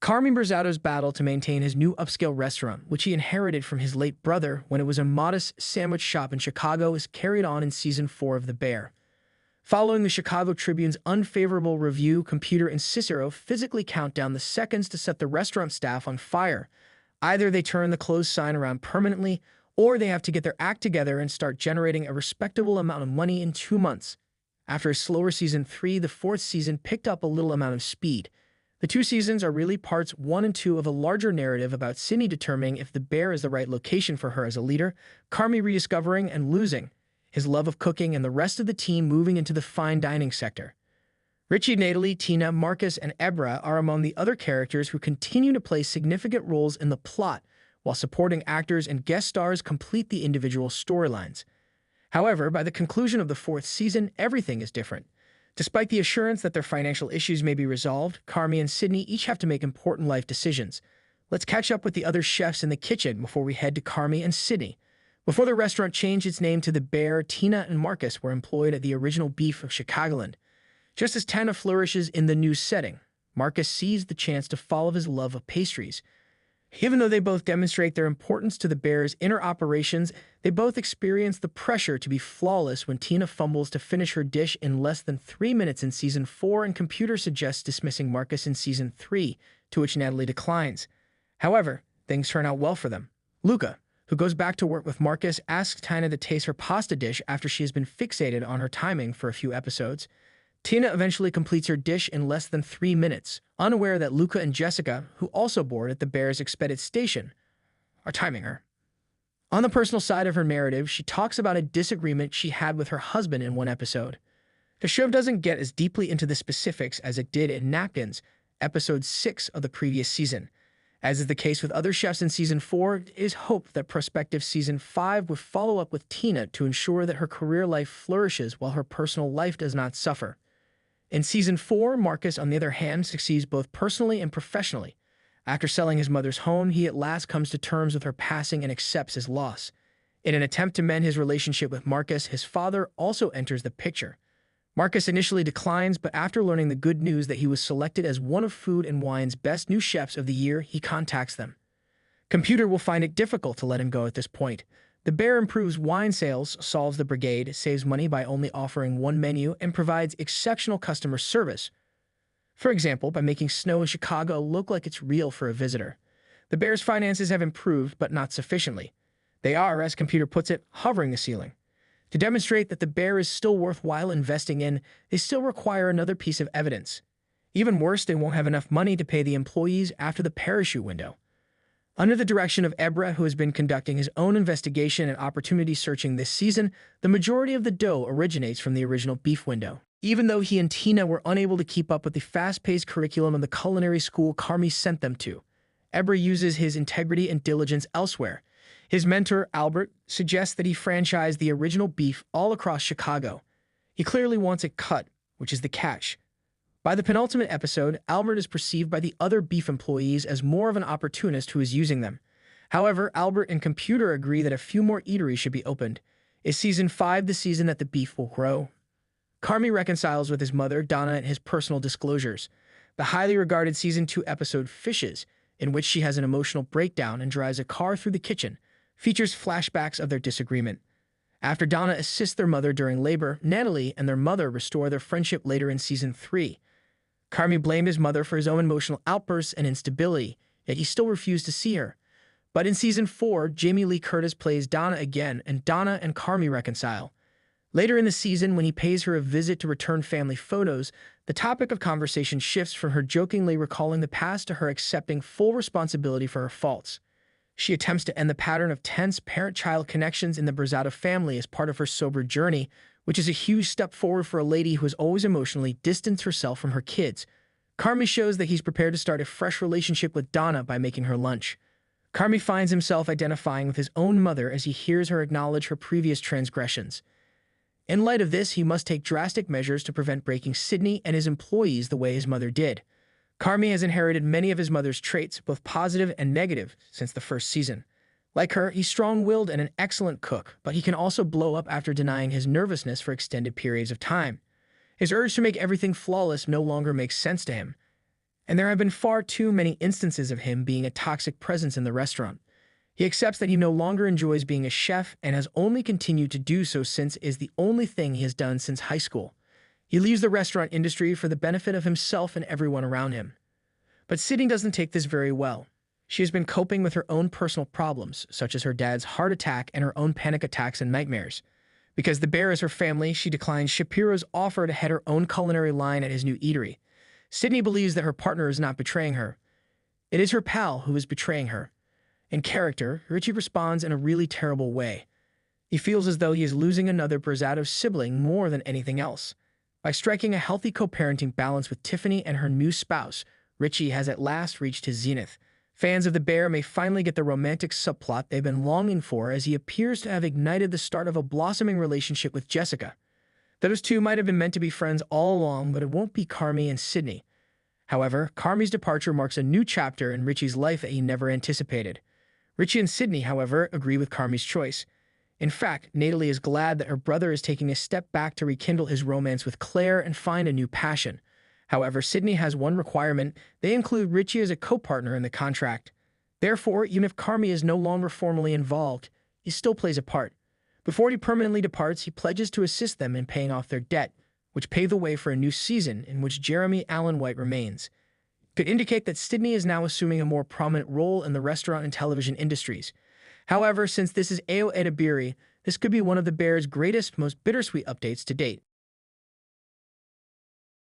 Carmy Brzato's battle to maintain his new upscale restaurant, which he inherited from his late brother when it was a modest sandwich shop in Chicago, is carried on in Season 4 of The Bear. Following the Chicago Tribune's unfavorable review, Computer and Cicero physically count down the seconds to set the restaurant staff on fire. Either they turn the closed sign around permanently, or they have to get their act together and start generating a respectable amount of money in 2 months. After a slower Season 3, the fourth season picked up a little amount of speed. The 2 seasons are really parts 1 and 2 of a larger narrative about Sydney determining if the Bear is the right location for her as a leader, Carmy rediscovering and losing his love of cooking, and the rest of the team moving into the fine dining sector. Richie, Natalie, Tina, Marcus, and Ebra are among the other characters who continue to play significant roles in the plot, while supporting actors and guest stars complete the individual storylines. However, by the conclusion of the 4th season, everything is different. Despite the assurance that their financial issues may be resolved, Carmy and Sydney each have to make important life decisions. Let's catch up with the other chefs in the kitchen before we head to Carmy and Sydney. Before the restaurant changed its name to The Bear, Tina and Marcus were employed at the original Beef of Chicagoland. Just as Tina flourishes in the new setting, Marcus seized the chance to follow his love of pastries. Even though they both demonstrate their importance to the Bear's inner operations, they both experience the pressure to be flawless when Tina fumbles to finish her dish in less than 3 minutes in Season 4, and Computer suggests dismissing Marcus in Season 3, to which Natalie declines. However, things turn out well for them. Luca, who goes back to work with Marcus, asks Tina to taste her pasta dish after she has been fixated on her timing for a few episodes. Tina eventually completes her dish in less than 3 minutes, unaware that Luca and Jessica, who also board at the Bear's expedited station, are timing her. On the personal side of her narrative, she talks about a disagreement she had with her husband in one episode. The show doesn't get as deeply into the specifics as it did in Napkins, episode 6 of the previous season. As is the case with other chefs in Season 4, it is hoped that prospective Season 5 would follow up with Tina to ensure that her career life flourishes while her personal life does not suffer. In Season 4, Marcus, on the other hand, succeeds both personally and professionally. After selling his mother's home, he at last comes to terms with her passing and accepts his loss. In an attempt to mend his relationship with Marcus, his father also enters the picture. Marcus initially declines, but after learning the good news that he was selected as one of Food and Wine's best new chefs of the year, he contacts them. Computer will find it difficult to let him go at this point. The Bear improves wine sales, solves the brigade, saves money by only offering one menu, and provides exceptional customer service. For example, by making snow in Chicago look like it's real for a visitor. The Bear's finances have improved, but not sufficiently. They are, as Computer puts it, hovering the ceiling. To demonstrate that the Bear is still worthwhile investing in, they still require another piece of evidence. Even worse, they won't have enough money to pay the employees after the parachute window. Under the direction of Ebra, who has been conducting his own investigation and opportunity searching this season, the majority of the dough originates from the original Beef window. Even though he and Tina were unable to keep up with the fast-paced curriculum of the culinary school Carmy sent them to, Ebra uses his integrity and diligence elsewhere. His mentor, Albert, suggests that he franchise the original Beef all across Chicago. He clearly wants it cut, which is the catch. By the penultimate episode, Albert is perceived by the other Beef employees as more of an opportunist who is using them. However, Albert and Computer agree that a few more eateries should be opened. Is Season 5 the season that the Beef will grow? Carmy reconciles with his mother, Donna, and his personal disclosures. The highly regarded Season 2 episode Fishes, in which she has an emotional breakdown and drives a car through the kitchen, features flashbacks of their disagreement. After Donna assists their mother during labor, Natalie and their mother restore their friendship later in Season 3. Carmy blamed his mother for his own emotional outbursts and instability, yet he still refused to see her. But in Season 4, Jamie Lee Curtis plays Donna again, and Donna and Carmy reconcile. Later in the season, when he pays her a visit to return family photos, the topic of conversation shifts from her jokingly recalling the past to her accepting full responsibility for her faults. She attempts to end the pattern of tense parent-child connections in the Brzata family as part of her sober journey, which is a huge step forward for a lady who has always emotionally distanced herself from her kids. Carmy shows that he's prepared to start a fresh relationship with Donna by making her lunch. Carmy finds himself identifying with his own mother as he hears her acknowledge her previous transgressions. In light of this, he must take drastic measures to prevent breaking Sydney and his employees the way his mother did. Carmy has inherited many of his mother's traits, both positive and negative, since the first season. Like her, he's strong-willed and an excellent cook, but he can also blow up after denying his nervousness for extended periods of time. His urge to make everything flawless no longer makes sense to him. and there have been far too many instances of him being a toxic presence in the restaurant. He accepts that he no longer enjoys being a chef and has only continued to do so since it is the only thing he has done since high school. He leaves the restaurant industry for the benefit of himself and everyone around him. But Sydney doesn't take this very well. She has been coping with her own personal problems, such as her dad's heart attack and her own panic attacks and nightmares. Because the bear is her family, she declines Shapiro's offer to head her own culinary line at his new eatery. Sydney believes that her partner is not betraying her. It is her pal who is betraying her. In character, Richie responds in a really terrible way. He feels as though he is losing another Brazato sibling more than anything else. By striking a healthy co-parenting balance with Tiffany and her new spouse, Richie has at last reached his zenith. Fans of the bear may finally get the romantic subplot they've been longing for, as he appears to have ignited the start of a blossoming relationship with Jessica. Those two might have been meant to be friends all along, but it won't be Carmy and Sydney. However, Carmy's departure marks a new chapter in Richie's life that he never anticipated. Richie and Sydney, however, agree with Carmy's choice. In fact, Natalie is glad that her brother is taking a step back to rekindle his romance with Claire and find a new passion. However, Sydney has one requirement: they include Richie as a co-partner in the contract. Therefore, even if Carmy is no longer formally involved, he still plays a part. Before he permanently departs, he pledges to assist them in paying off their debt, which paved the way for a new season in which Jeremy Allen White remains. It could indicate that Sydney is now assuming a more prominent role in the restaurant and television industries. However, since this is Ayo Edebiri, this could be one of the Bears' greatest, most bittersweet updates to date.